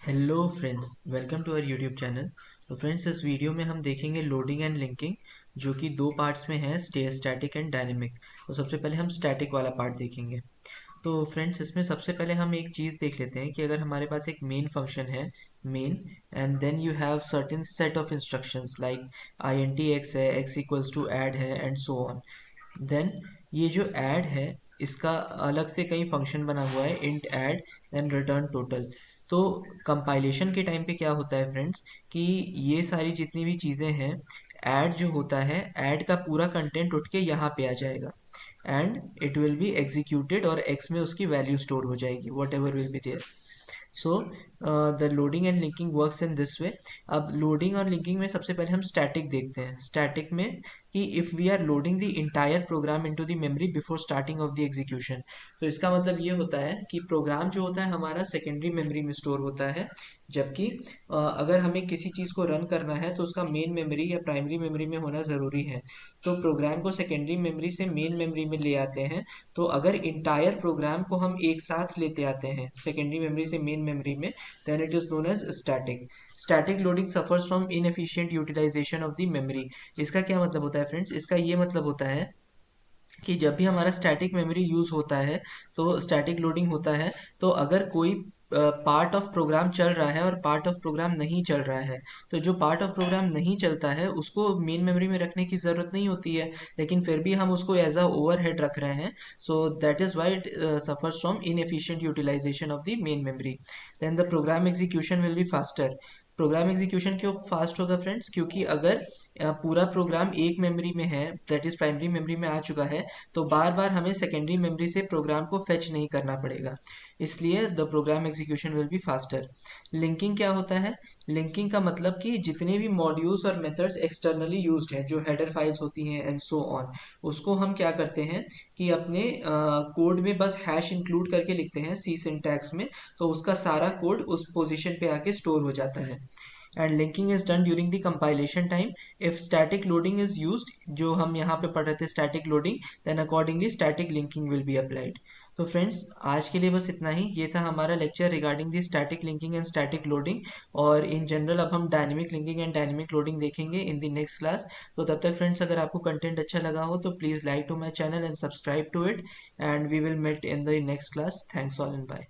Hello friends, welcome to our YouTube channel. तो friends, इस video में हम देखेंगे लोडिंग एंड लिंकिंग, जो कि दो पार्ट्स में है, स्टैटिक एंड डायनेमिक। तो सबसे पहले हम स्टैटिक वाला पार्ट देखेंगे। तो फ्रेंड्स, इसमें सबसे पहले हम एक चीज़ देख लेते हैं कि अगर हमारे पास एक मेन फंक्शन है, main, and then you have certain set of instructions like int X है, एक्स इक्वल्स टू ऐड है, एंड सो ऑन। देन ये जो ऐड है, इसका अलग से कहीं फंक्शन बना हुआ है, int add and return total. तो कंपाइलेशन के टाइम पे क्या होता है फ्रेंड्स, कि ये सारी जितनी भी चीज़ें हैं, ऐड जो होता है, ऐड का पूरा कंटेंट उठ के यहाँ पे आ जाएगा and it will be executed, और एक्स में उसकी वैल्यू स्टोर हो जाएगी, whatever will be there. So the loading and linking works in this way. अब लोडिंग और लिंकिंग में सबसे पहले हम स्टैटिक देखते हैं। स्टैटिक में कि if we are loading the entire program into the memory before starting of the execution, तो इसका मतलब ये होता है कि प्रोग्राम जो होता है हमारा सेकेंडरी मेमोरी में स्टोर होता है, जबकि अगर हमें किसी चीज़ को रन करना है तो उसका मेन मेमोरी या प्राइमरी मेमोरी में होना ज़रूरी है। तो प्रोग्राम को सेकेंडरी मेमोरी से मेन मेमोरी में ले आते हैं। तो अगर इंटायर प्रोग्राम को हम एक साथ लेते आते हैं सेकेंडरी मेमोरी से मेन मेमोरी में, then it is known as static. Static loading suffers from inefficient utilization of the memory. इसका क्या मतलब होता है फ्रेंड्स? इसका ये मतलब होता है कि जब भी हमारा स्टैटिक मेमोरी यूज़ होता है, तो स्टैटिक लोडिंग होता है, तो अगर कोई पार्ट ऑफ प्रोग्राम चल रहा है और पार्ट ऑफ प्रोग्राम नहीं चल रहा है, तो जो पार्ट ऑफ प्रोग्राम नहीं चलता है उसको मेन मेमोरी में रखने की ज़रूरत नहीं होती है, लेकिन फिर भी हम उसको एज अ ओवरहेड रख रहे हैं। So that is why it suffers from inefficient utilization of the main memory. Then the program execution will be faster. Program execution क्यों फास्ट होगा फ्रेंड्स? क्योंकि अगर पूरा प्रोग्राम एक मेमोरी में है, दैट इज प्राइमरी मेमोरी में आ चुका है, तो बार बार हमें सेकेंडरी मेमोरी से प्रोग्राम को फेच नहीं करना पड़ेगा, इसलिए the program execution will be faster. Linking क्या होता है? लिंकिंग का मतलब कि जितने भी मॉड्यूल्स और मेथड्स एक्सटर्नली यूज्ड हैं, जो हेडर फाइल्स होती हैं एंड सो ऑन, उसको हम क्या करते हैं कि अपने कोड में बस हैश इंक्लूड करके लिखते हैं सी सिंटैक्स में, तो उसका सारा कोड उस पोजीशन पे आके स्टोर हो जाता है। And linking is done during the compilation time. If static loading is used, जो हम यहाँ पे पढ़ रहे थे static loading, then accordingly static linking will be applied. तो फ्रेंड्स, आज के लिए बस इतना ही। ये था हमारा lecture regarding the static linking and static loading. और इन जनरल अब हम dynamic linking and dynamic loading देखेंगे इन द नेक्स्ट क्लास। तो तब तक फ्रेंड्स, अगर आपको कंटेंट अच्छा लगा हो तो please like to my channel and subscribe to it, and we will met in the next class. Thanks all and bye.